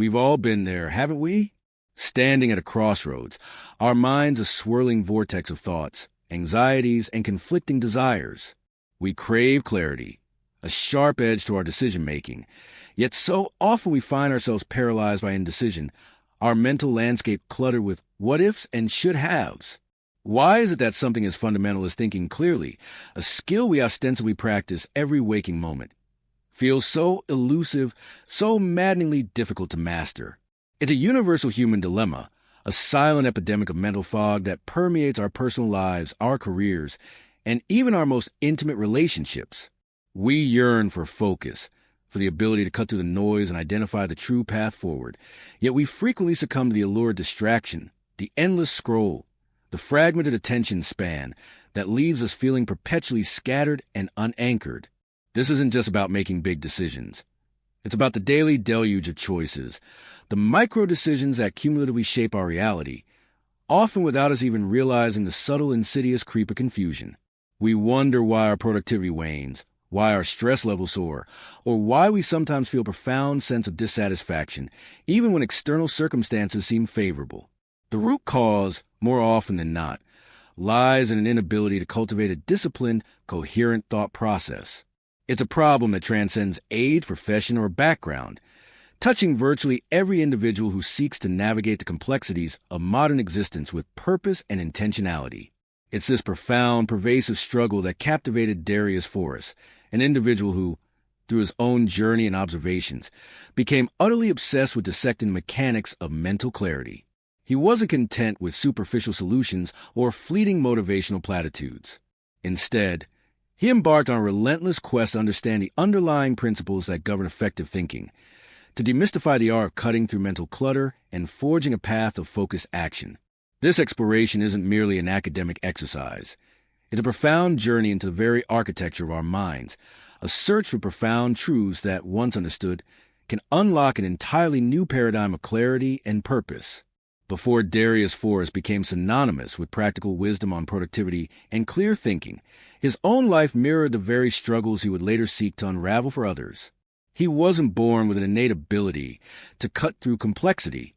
We've all been there, haven't we? Standing at a crossroads, our minds a swirling vortex of thoughts, anxieties, and conflicting desires. We crave clarity, a sharp edge to our decision-making. Yet so often we find ourselves paralyzed by indecision, our mental landscape cluttered with what-ifs and should-haves. Why is it that something as fundamental as thinking clearly, a skill we ostensibly practice every waking moment, feels so elusive, so maddeningly difficult to master? It's a universal human dilemma, a silent epidemic of mental fog that permeates our personal lives, our careers, and even our most intimate relationships. We yearn for focus, for the ability to cut through the noise and identify the true path forward, yet we frequently succumb to the allure of distraction, the endless scroll, the fragmented attention span that leaves us feeling perpetually scattered and unanchored. This isn't just about making big decisions. It's about the daily deluge of choices, the micro-decisions that cumulatively shape our reality, often without us even realizing the subtle, insidious creep of confusion. We wonder why our productivity wanes, why our stress levels soar, or why we sometimes feel a profound sense of dissatisfaction, even when external circumstances seem favorable. The root cause, more often than not, lies in an inability to cultivate a disciplined, coherent thought process. It's a problem that transcends age, profession, or background, touching virtually every individual who seeks to navigate the complexities of modern existence with purpose and intentionality. It's this profound, pervasive struggle that captivated Darius Foroux, an individual who, through his own journey and observations, became utterly obsessed with dissecting the mechanics of mental clarity. He wasn't content with superficial solutions or fleeting motivational platitudes. Instead, he embarked on a relentless quest to understand the underlying principles that govern effective thinking, to demystify the art of cutting through mental clutter and forging a path of focused action. This exploration isn't merely an academic exercise. It's a profound journey into the very architecture of our minds, a search for profound truths that, once understood, can unlock an entirely new paradigm of clarity and purpose. Before Darius Foroux became synonymous with practical wisdom on productivity and clear thinking, his own life mirrored the very struggles he would later seek to unravel for others. He wasn't born with an innate ability to cut through complexity.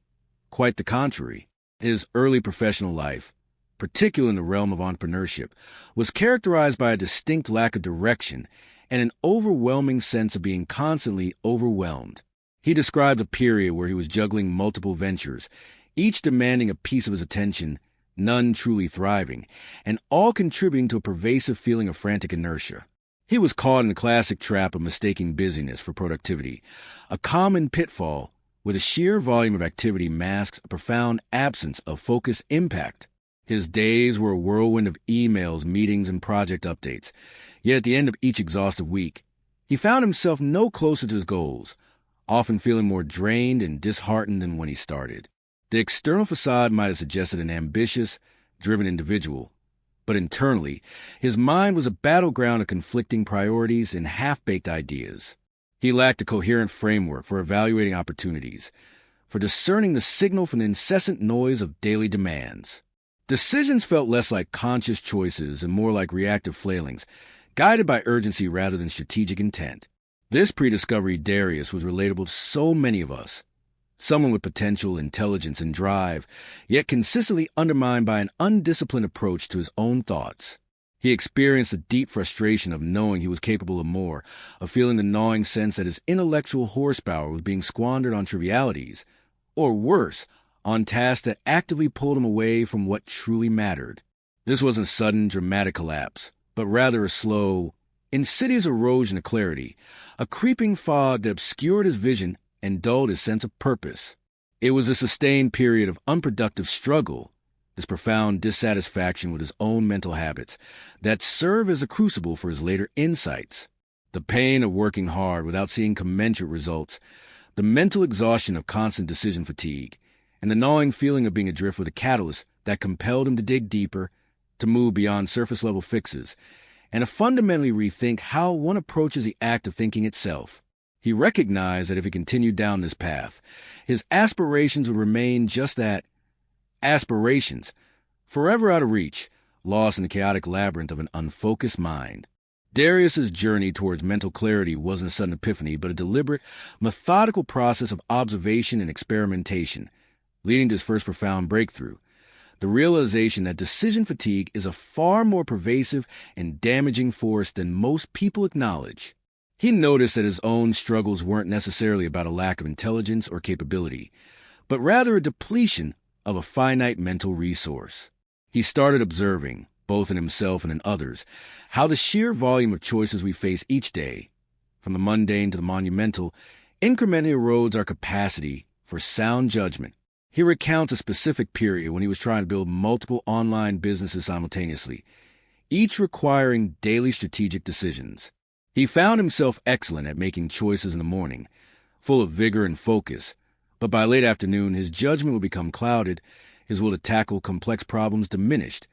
Quite the contrary. His early professional life, particularly in the realm of entrepreneurship, was characterized by a distinct lack of direction and an overwhelming sense of being constantly overwhelmed. He described a period where he was juggling multiple ventures, each demanding a piece of his attention, none truly thriving, and all contributing to a pervasive feeling of frantic inertia. He was caught in the classic trap of mistaking busyness for productivity, a common pitfall where the sheer volume of activity masks a profound absence of focused impact. His days were a whirlwind of emails, meetings, and project updates, yet at the end of each exhaustive week, he found himself no closer to his goals, often feeling more drained and disheartened than when he started. The external facade might have suggested an ambitious, driven individual, but internally, his mind was a battleground of conflicting priorities and half-baked ideas. He lacked a coherent framework for evaluating opportunities, for discerning the signal from the incessant noise of daily demands. Decisions felt less like conscious choices and more like reactive flailings, guided by urgency rather than strategic intent. This prediscovery Darius was relatable to so many of us. Someone with potential, intelligence, and drive, yet consistently undermined by an undisciplined approach to his own thoughts. He experienced the deep frustration of knowing he was capable of more, of feeling the gnawing sense that his intellectual horsepower was being squandered on trivialities, or worse, on tasks that actively pulled him away from what truly mattered. This wasn't a sudden, dramatic collapse, but rather a slow, insidious erosion of clarity, a creeping fog that obscured his vision and dulled his sense of purpose. It was a sustained period of unproductive struggle, this profound dissatisfaction with his own mental habits, that served as a crucible for his later insights. The pain of working hard without seeing commensurate results, the mental exhaustion of constant decision fatigue, and the gnawing feeling of being adrift with a catalyst that compelled him to dig deeper, to move beyond surface-level fixes, and to fundamentally rethink how one approaches the act of thinking itself. He recognized that if he continued down this path, his aspirations would remain just that, aspirations, forever out of reach, lost in the chaotic labyrinth of an unfocused mind. Darius's journey towards mental clarity wasn't a sudden epiphany, but a deliberate, methodical process of observation and experimentation, leading to his first profound breakthrough, the realization that decision fatigue is a far more pervasive and damaging force than most people acknowledge. He noticed that his own struggles weren't necessarily about a lack of intelligence or capability, but rather a depletion of a finite mental resource. He started observing, both in himself and in others, how the sheer volume of choices we face each day, from the mundane to the monumental, incrementally erodes our capacity for sound judgment. He recounts a specific period when he was trying to build multiple online businesses simultaneously, each requiring daily strategic decisions. He found himself excellent at making choices in the morning, full of vigor and focus, but by late afternoon his judgment would become clouded, his will to tackle complex problems diminished,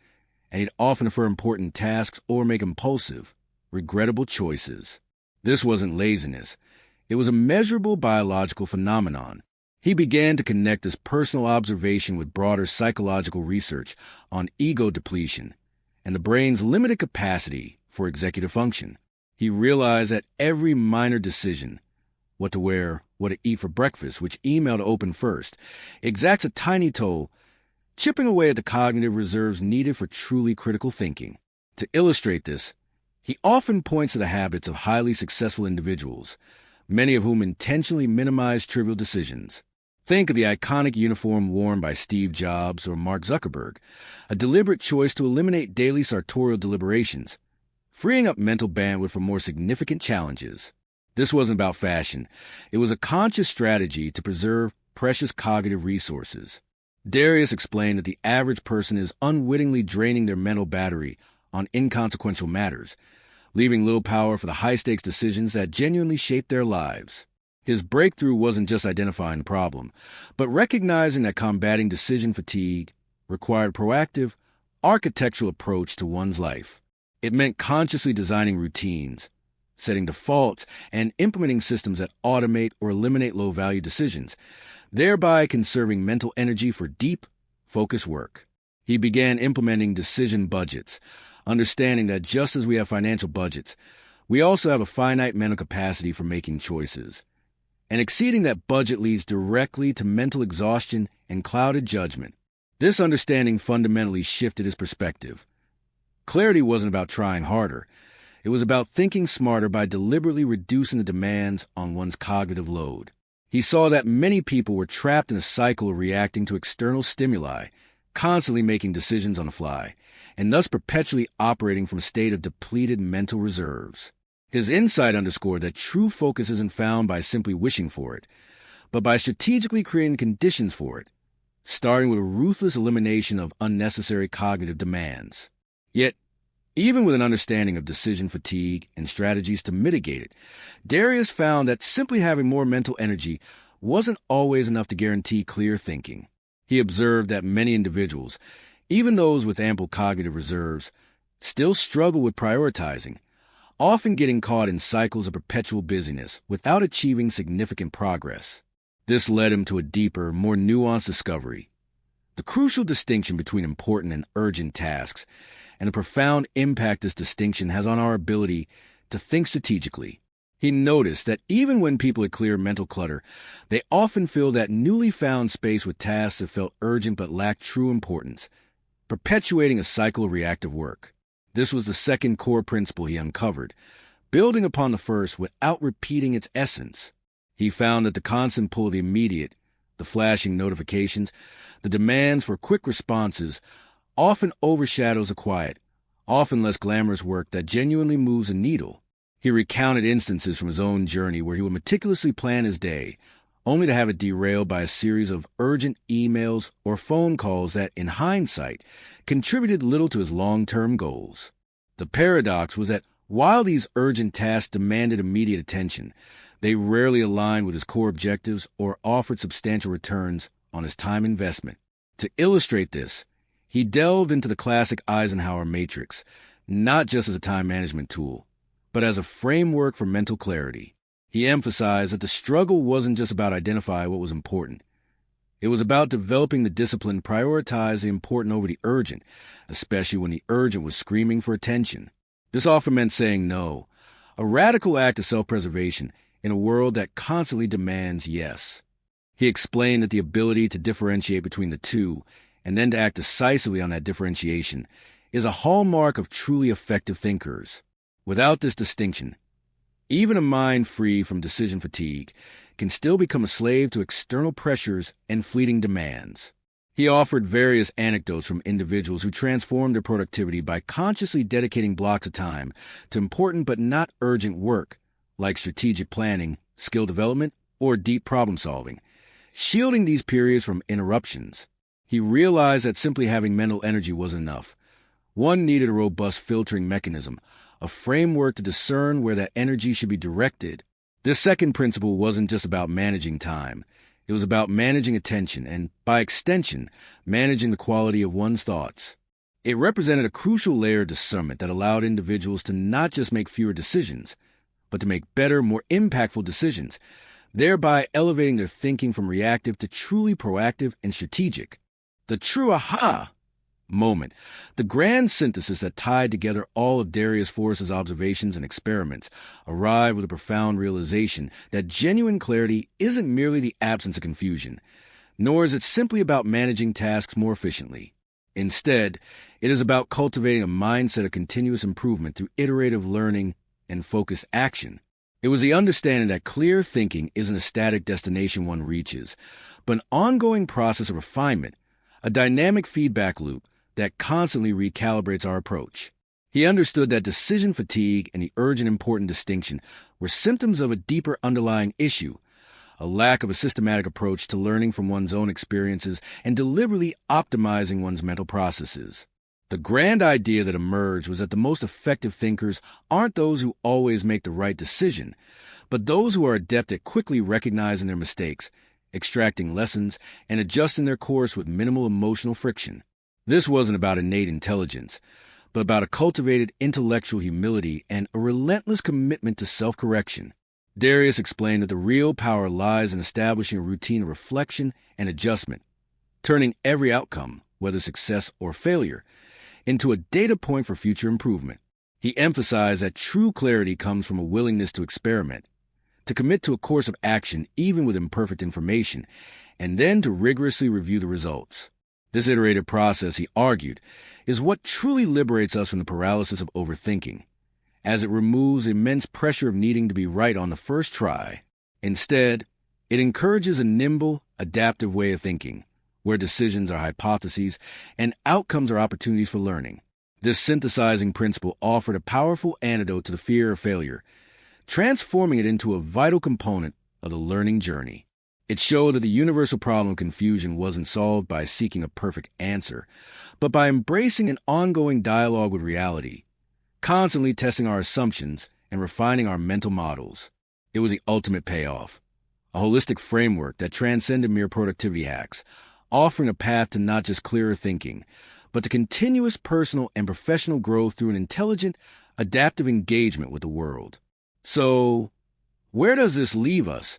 and he'd often defer important tasks or make impulsive, regrettable choices. This wasn't laziness. It was a measurable biological phenomenon. He began to connect this personal observation with broader psychological research on ego depletion and the brain's limited capacity for executive function. He realized that every minor decision, what to wear, what to eat for breakfast, which email to open first, exacts a tiny toll, chipping away at the cognitive reserves needed for truly critical thinking. To illustrate this, he often points to the habits of highly successful individuals, many of whom intentionally minimize trivial decisions. Think of the iconic uniform worn by Steve Jobs or Mark Zuckerberg, a deliberate choice to eliminate daily sartorial deliberations, freeing up mental bandwidth for more significant challenges. This wasn't about fashion. It was a conscious strategy to preserve precious cognitive resources. Darius explained that the average person is unwittingly draining their mental battery on inconsequential matters, leaving little power for the high-stakes decisions that genuinely shape their lives. His breakthrough wasn't just identifying the problem, but recognizing that combating decision fatigue required a proactive, architectural approach to one's life. It meant consciously designing routines, setting defaults, and implementing systems that automate or eliminate low-value decisions, thereby conserving mental energy for deep, focused work. He began implementing decision budgets, understanding that just as we have financial budgets, we also have a finite mental capacity for making choices. And exceeding that budget leads directly to mental exhaustion and clouded judgment. This understanding fundamentally shifted his perspective. Clarity wasn't about trying harder. It was about thinking smarter by deliberately reducing the demands on one's cognitive load. He saw that many people were trapped in a cycle of reacting to external stimuli, constantly making decisions on the fly, and thus perpetually operating from a state of depleted mental reserves. His insight underscored that true focus isn't found by simply wishing for it, but by strategically creating conditions for it, starting with a ruthless elimination of unnecessary cognitive demands. Yet, even with an understanding of decision fatigue and strategies to mitigate it, Darius found that simply having more mental energy wasn't always enough to guarantee clear thinking. He observed that many individuals, even those with ample cognitive reserves, still struggle with prioritizing, often getting caught in cycles of perpetual busyness without achieving significant progress. This led him to a deeper, more nuanced discovery: the crucial distinction between important and urgent tasks, and the profound impact this distinction has on our ability to think strategically. He noticed that even when people had clear mental clutter, they often filled that newly found space with tasks that felt urgent but lacked true importance, perpetuating a cycle of reactive work. This was the second core principle he uncovered, building upon the first without repeating its essence. He found that the constant pull of the immediate, the flashing notifications, the demands for quick responses often overshadows the quiet, often less glamorous work that genuinely moves a needle. He recounted instances from his own journey where he would meticulously plan his day, only to have it derailed by a series of urgent emails or phone calls that, in hindsight, contributed little to his long-term goals. The paradox was that while these urgent tasks demanded immediate attention, they rarely aligned with his core objectives or offered substantial returns on his time investment. To illustrate this, he delved into the classic Eisenhower matrix, not just as a time management tool, but as a framework for mental clarity. He emphasized that the struggle wasn't just about identifying what was important. It was about developing the discipline to prioritize the important over the urgent, especially when the urgent was screaming for attention. This often meant saying no, a radical act of self-preservation in a world that constantly demands yes. He explained that the ability to differentiate between the two, and then to act decisively on that differentiation, is a hallmark of truly effective thinkers. Without this distinction, even a mind free from decision fatigue can still become a slave to external pressures and fleeting demands. He offered various anecdotes from individuals who transformed their productivity by consciously dedicating blocks of time to important but not urgent work, like strategic planning, skill development, or deep problem solving, shielding these periods from interruptions. He realized that simply having mental energy wasn't enough. One needed a robust filtering mechanism, a framework to discern where that energy should be directed. This second principle wasn't just about managing time. It was about managing attention and, by extension, managing the quality of one's thoughts. It represented a crucial layer of discernment that allowed individuals to not just make fewer decisions, but to make better, more impactful decisions, thereby elevating their thinking from reactive to truly proactive and strategic. The true aha moment, the grand synthesis that tied together all of Darius Foroux' observations and experiments, arrived with a profound realization that genuine clarity isn't merely the absence of confusion, nor is it simply about managing tasks more efficiently. Instead, it is about cultivating a mindset of continuous improvement through iterative learning and focused action. It was the understanding that clear thinking isn't a static destination one reaches, but an ongoing process of refinement, a dynamic feedback loop that constantly recalibrates our approach. He understood that decision fatigue and the urgent important distinction were symptoms of a deeper underlying issue, a lack of a systematic approach to learning from one's own experiences and deliberately optimizing one's mental processes. The grand idea that emerged was that the most effective thinkers aren't those who always make the right decision, but those who are adept at quickly recognizing their mistakes, extracting lessons, and adjusting their course with minimal emotional friction. This wasn't about innate intelligence, but about a cultivated intellectual humility and a relentless commitment to self-correction. Darius explained that the real power lies in establishing a routine of reflection and adjustment, turning every outcome, whether success or failure, into a data point for future improvement. He emphasized that true clarity comes from a willingness to experiment, to commit to a course of action even with imperfect information, and then to rigorously review the results. This iterative process, he argued, is what truly liberates us from the paralysis of overthinking, as it removes the immense pressure of needing to be right on the first try. Instead, it encourages a nimble, adaptive way of thinking, where decisions are hypotheses and outcomes are opportunities for learning. This synthesizing principle offered a powerful antidote to the fear of failure, transforming it into a vital component of the learning journey. It showed that the universal problem of confusion wasn't solved by seeking a perfect answer, but by embracing an ongoing dialogue with reality, constantly testing our assumptions and refining our mental models. It was the ultimate payoff, a holistic framework that transcended mere productivity hacks, offering a path to not just clearer thinking, but to continuous personal and professional growth through an intelligent, adaptive engagement with the world. So, where does this leave us?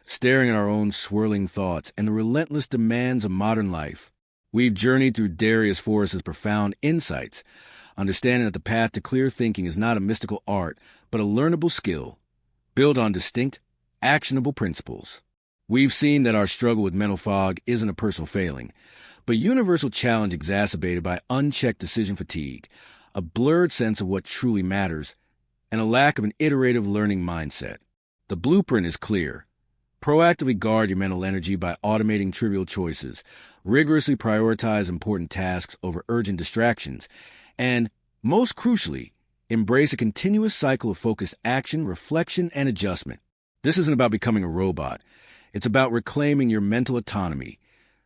Staring at our own swirling thoughts and the relentless demands of modern life, we've journeyed through Darius Foroux' profound insights, understanding that the path to clear thinking is not a mystical art, but a learnable skill, built on distinct, actionable principles. We've seen that our struggle with mental fog isn't a personal failing, but a universal challenge exacerbated by unchecked decision fatigue, a blurred sense of what truly matters, and a lack of an iterative learning mindset. The blueprint is clear. Proactively guard your mental energy by automating trivial choices, rigorously prioritize important tasks over urgent distractions, and, most crucially, embrace a continuous cycle of focused action, reflection, and adjustment. This isn't about becoming a robot. It's about reclaiming your mental autonomy,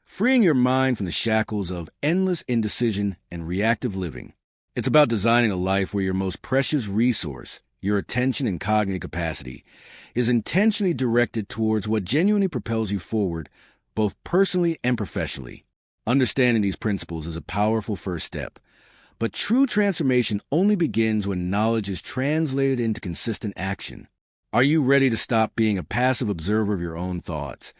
freeing your mind from the shackles of endless indecision and reactive living. It's about designing a life where your most precious resource, your attention and cognitive capacity, is intentionally directed towards what genuinely propels you forward, both personally and professionally. Understanding these principles is a powerful first step, but true transformation only begins when knowledge is translated into consistent action. Are you ready to stop being a passive observer of your own thoughts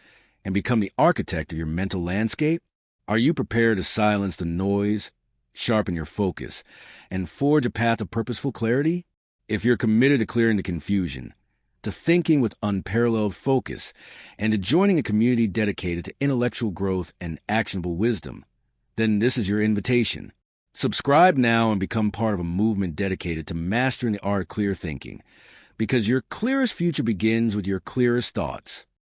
and become the architect of your mental landscape? Are you prepared to silence the noise, sharpen your focus, and forge a path of purposeful clarity? If you're committed to clearing the confusion, to thinking with unparalleled focus, and to joining a community dedicated to intellectual growth and actionable wisdom, then this is your invitation. Subscribe now and become part of a movement dedicated to mastering the art of clear thinking, because your clearest future begins with your clearest thoughts.